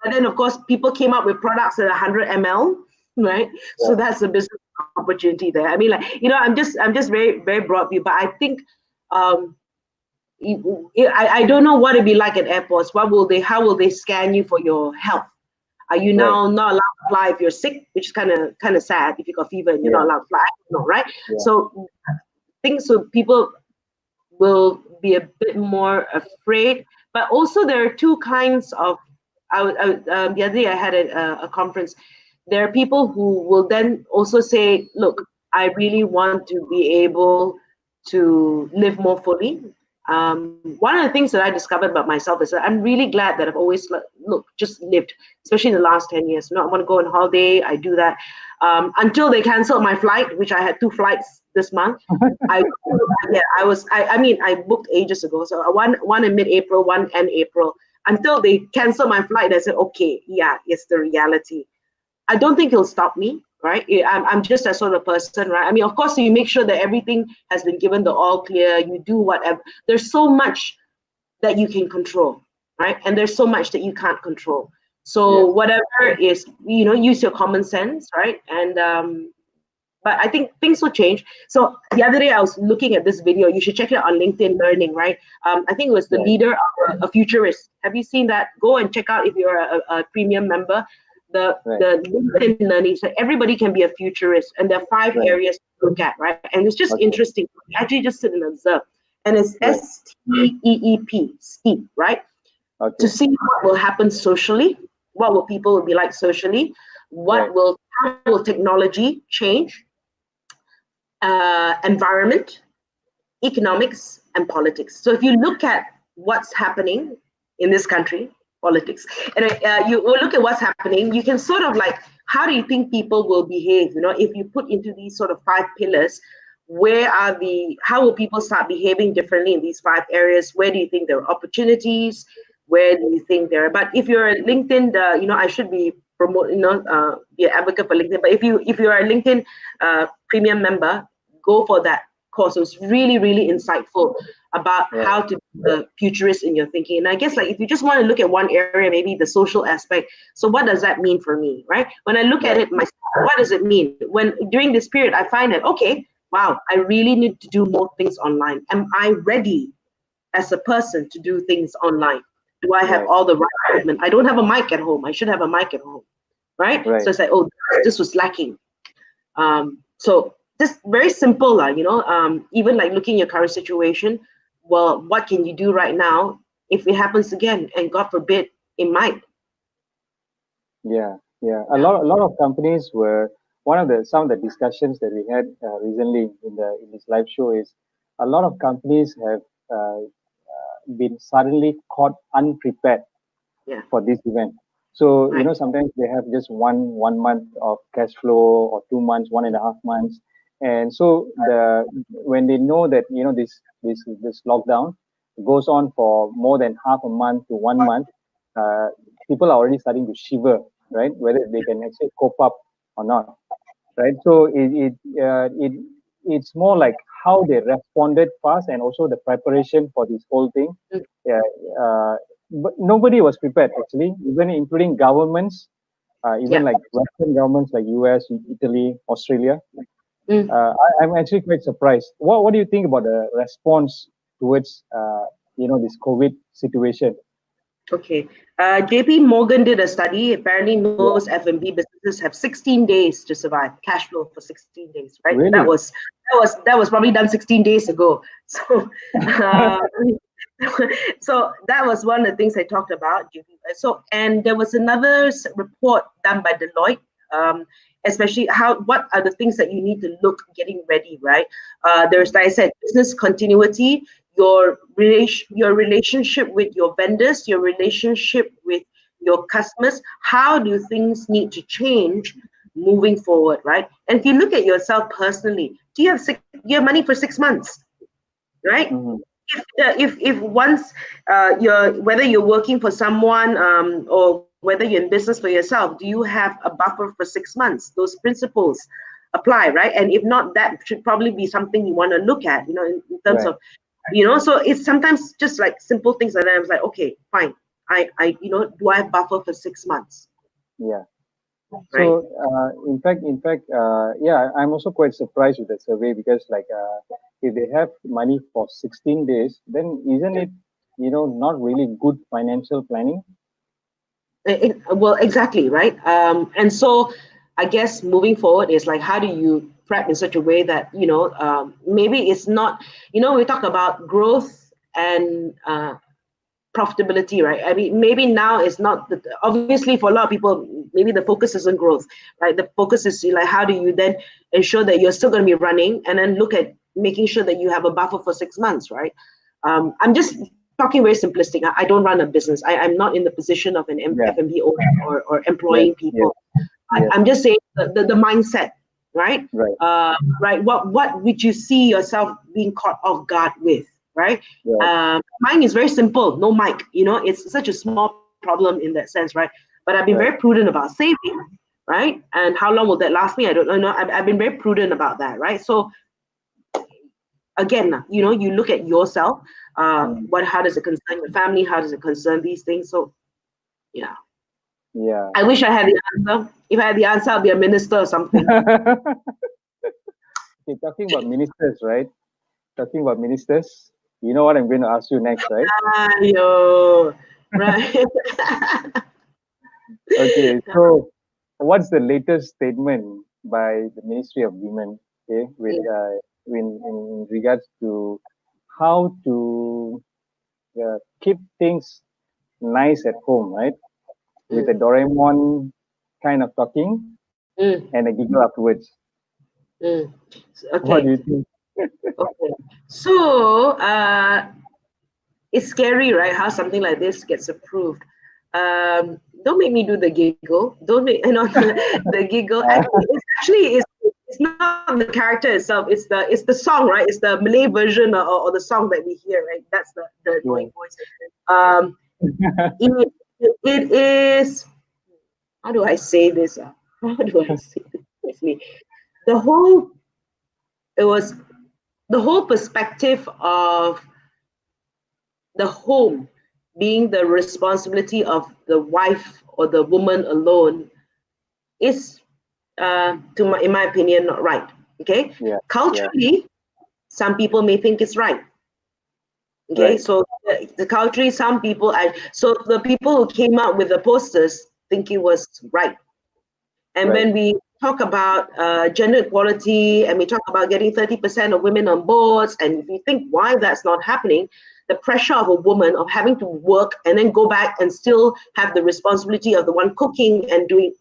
and then of course people came up with products at 100 ml, right? yeah, So that's a business opportunity there. I mean, like, I'm just very, very broad view, but I think, um, I don't know what it'd be like at airports. How will they scan you for your health? Are you right, now not allowed to fly if you're sick, which is kind of sad if you got fever and you're not yeah, allowed to fly? No, right? yeah, So things so people will be a bit more afraid. But also there are two kinds of. The other day I had a conference. There are people who will then also say, "Look, I really want to be able to live more fully." One of the things that I discovered about myself is that I'm really glad that I've always just lived, especially in the last 10 years. I want to go on holiday. I do that until they canceled my flight, which I had 2 flights this month. I yeah, I mean, I booked ages ago. So one in mid-April, one end April. Until they canceled my flight, I said, okay, yeah, it's the reality. I don't think it'll stop me, right? I'm just that sort of person, right? I mean, of course, you make sure that everything has been given the all clear. You do whatever. There's so much that you can control, right? And there's so much that you can't control. So yes, whatever is, use your common sense, right? And but I think things will change. So the other day I was looking at this video. You should check it out on LinkedIn Learning, right? I think it was the right, leader of a futurist. Have you seen that? Go and check out if you're a premium member. right, The LinkedIn Learning. So everybody can be a futurist, and there are 5 right, areas to look at, right? And it's just okay, interesting. Actually, just sit and observe. And it's right, STEEP, right? To okay, see what will happen socially, what will people be like socially, right, how will technology change, environment, economics, and politics. So if you look at what's happening in this country, politics, and you look at what's happening, you can sort of like, how do you think people will behave? If you put into these sort of 5 pillars, how will people start behaving differently in these 5 areas? Where do you think there are opportunities? Where do you think there are? But if you're a LinkedIn, I should be be an advocate for LinkedIn. But if you are a LinkedIn premium member, go for that course. It was really, really insightful about right, how to be the futurist in your thinking. And I guess, like, if you just want to look at one area, maybe the social aspect. So what does that mean for me, right? When I look at right, it myself, what does it mean? When during this period, I find that, okay, wow, I really need to do more things online. Am I ready as a person to do things online? Do I have right, all the right equipment? I don't have a mic at home. I should have a mic at home, right? So right. it's like, oh, this was lacking. So just very simple, even like looking at your current situation, well, what can you do right now if it happens again? And God forbid, it might. Yeah, yeah. Yeah. A lot of companies were one of the some of the discussions that we had recently in this live show is a lot of companies have been suddenly caught unprepared Yeah. for this event. So Right. sometimes they have just one month of cash flow or 2 months, 1.5 months, and so when they know that this lockdown goes on for more than half a month to 1 month, uh, people are already starting to shiver, right? Whether they can actually cope up or not, right? So it's more like how they responded fast and also the preparation for this whole thing. Mm, Yeah, but nobody was prepared actually, even including governments, even yeah. like Western governments like US, Italy, Australia. Mm. I'm actually quite surprised. What do you think about the response towards this COVID situation? Okay. JP Morgan did a study. Apparently, Yeah, most F&B businesses have 16 days to survive, cash flow for 16 days, right? That really? was that was probably done 16 days ago. So, uh, so that was one of the things I talked about. So, and there was another report done by Deloitte, especially what are the things that you need to look getting ready, right? There's, like I said, business continuity, your relationship with your vendors, your relationship with your customers. How do things need to change moving forward, right? And if you look at yourself personally, do you have money for 6 months, right? Mm-hmm. If once you're, whether you're working for someone, or whether you're in business for yourself, do you have a buffer for 6 months? Those principles apply, right? And if not, that should probably be something you want to look at, in terms Right. of, so it's sometimes just like simple things like that. I was like, okay, fine, do I have buffer for 6 months, Yeah. right? So, yeah, I'm also quite surprised with the survey because, like, if they have money for 16 days, then isn't it, not really good financial planning? Well, exactly, right. And so I guess moving forward is like, how do you prep in such a way that, maybe it's not, we talk about growth and profitability, right? I mean, maybe now it's not obviously for a lot of people, maybe the focus isn't growth, right? The focus is like, how do you then ensure that you're still going to be running, and then look at making sure that you have a buffer for 6 months, right? I'm just talking very simplistic. I don't run a business. I'm not in the position of an Yeah. F&B owner, or Yes. employing Yes. people. Yes. I'm just saying the mindset, right? Right. Right. What would you see yourself being caught off guard with, right? Right. Mine is very simple. No mic. It's such a small problem in that sense, right? But I've been very Right. prudent about saving, right? And how long will that last me? I don't know. No, I've been very prudent about that, right? So again, you look at yourself. Mm. How does it concern your family? How does it concern these things? So yeah, Yeah. I wish I had the answer. If I had the answer, I'll be a minister or something. Okay, talking about ministers, right? Talking about ministers, you know what I'm going to ask you next, right? Yo, right. Okay, so what's the latest statement by the Ministry of Women, okay, with in regards to how to keep things nice at home, right? With a Mm, Doraemon kind of talking mm, and a giggle afterwards. mm. What Okay, do you think? okay. So it's scary, right? How something like this gets approved. Don't make me do the giggle. Don't make the giggle. It's not the character itself. It's the song, right? It's the Malay version, or the song that we hear, right? That's the Yeah. annoying voice. Um, it, it is. How do I say this? How do I say this nicely? The whole it was the whole perspective of the home being the responsibility of the wife or the woman alone is, in my opinion, not right. Okay, Yeah. Yeah. culturally, some people may think it's right. Okay, Right. so the culturally, some people, so the people who came out with the posters think it was right. And Right. when we talk about gender equality, and we talk about getting 30% of women on boards, and if you think why that's not happening, the pressure of a woman of having to work and then go back and still have the responsibility of the one cooking and doing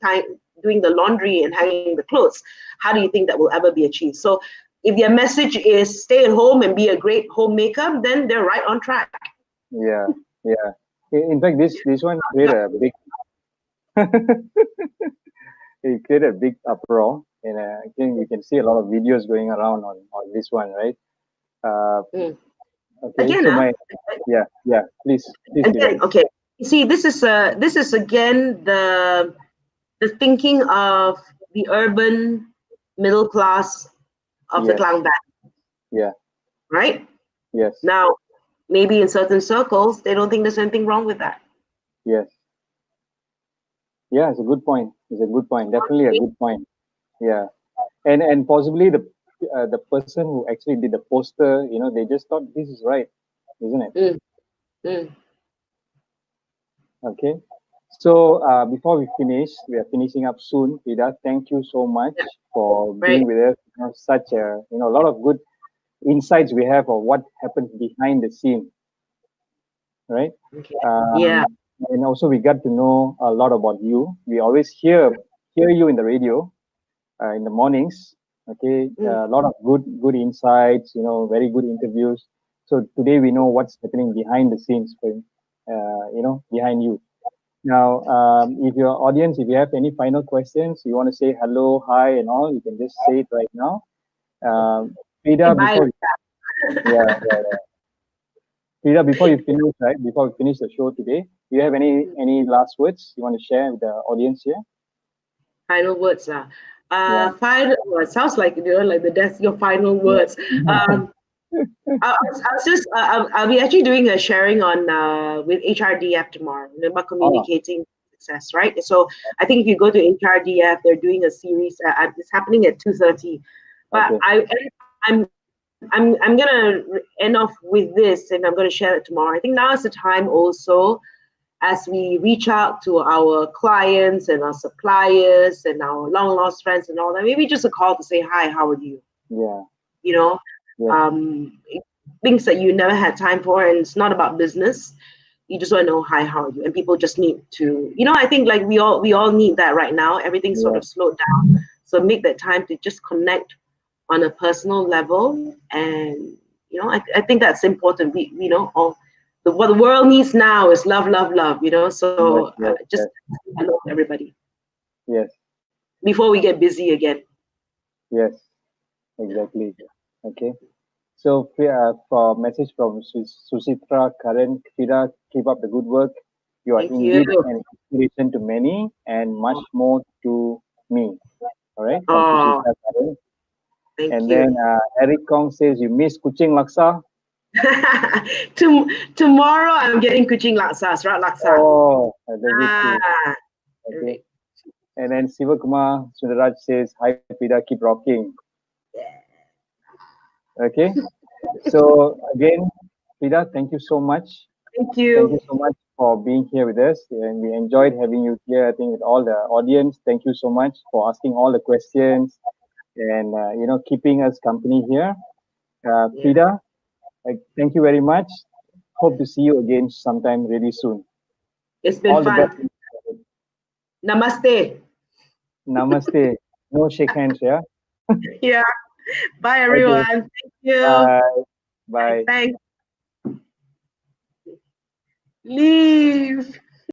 the laundry and hanging the clothes, how do you think that will ever be achieved? So if their message is stay at home and be a great homemaker, then they're right on track. Yeah. Yeah. In fact, this one created a big it created a big uproar, and I think you can see a lot of videos going around on this one, right? Uh, Mm. okay, Again, so yeah, please, Frida. okay. You see, this is again the thinking of the urban middle class of the Yes, clown band, yeah, right? yes, Now, maybe in certain circles, they don't think there's anything wrong with that. yes, yeah. It's a good point. It's a good point. Definitely a good point. Yeah, and possibly the person who actually did the poster, they just thought this is right, isn't it? Mm, mm, Okay. So before we finish, we are finishing up soon. Frida, thank you so much yeah, for right. being with us. Such a lot of good insights we have of what happens behind the scene, right? Okay. Yeah. And also we got to know a lot about you. We always hear you in the radio in the mornings. Okay, Mm, a lot of good insights. Very good interviews. So today we know what's happening behind the scenes, behind you. Now, if your audience, if you have any final questions, you want to say hello, hi, and all, you can just say it right now. Say Frida, bye. yeah, yeah, Frida, before you finish, right? Before we finish the show today, do you have any last words you want to share with the audience here? Final words. Yeah. Final. Well, it sounds like like the death. Your final Yeah. words. I was just. I'll be actually doing a sharing on with HRDF tomorrow. About Oh, communicating success, right? So I think if you go to HRDF, they're doing a series. It's happening at 2:30. But okay. I'm gonna end off with this, and I'm gonna share it tomorrow. I think now is the time also as we reach out to our clients and our suppliers and our long lost friends and all that, maybe just a call to say, hi, how are you? Yeah. You know, Yes. um, things that you never had time for, and it's not about business. You just want to know, hi, how are you? And people just need to, I think like we all need that right now. Everything's sort Yeah. of slowed down. So make that time to just connect on a personal level. And, I think that's important. All what the world needs now is love, love, love, Yes. So Yes. just Yes. hello everybody Yes. before we get busy again. Yes. Exactly. Okay. So, for message from Susitra, Karan, Frida, keep up the good work. You are Thank you. indeed an inspiration to many and much more to me. All right. From Oh, Susitra, Karan. thank And then you. Eric Kong says, you miss Kuching Laksa. Tomorrow I'm getting kucing laksa, serat laksa. Oh, I love it too. Ah, Okay. And then Siva Kumar Sundaraj says, hi, Frida, keep rocking. Okay. So, again, Frida, thank you so much. thank Thank you you. so much for being here with us. And we enjoyed having you here, I think, with all the audience. Thank you so much for asking all the questions and, keeping us company here. Yeah, Frida, thank you very much. Hope to see you again sometime really soon. it's been All the best. fun. Namaste. Namaste. No shake hands, yeah? Yeah. Bye, Okay. everyone. Thank you. Bye. Bye. Thanks. Leave.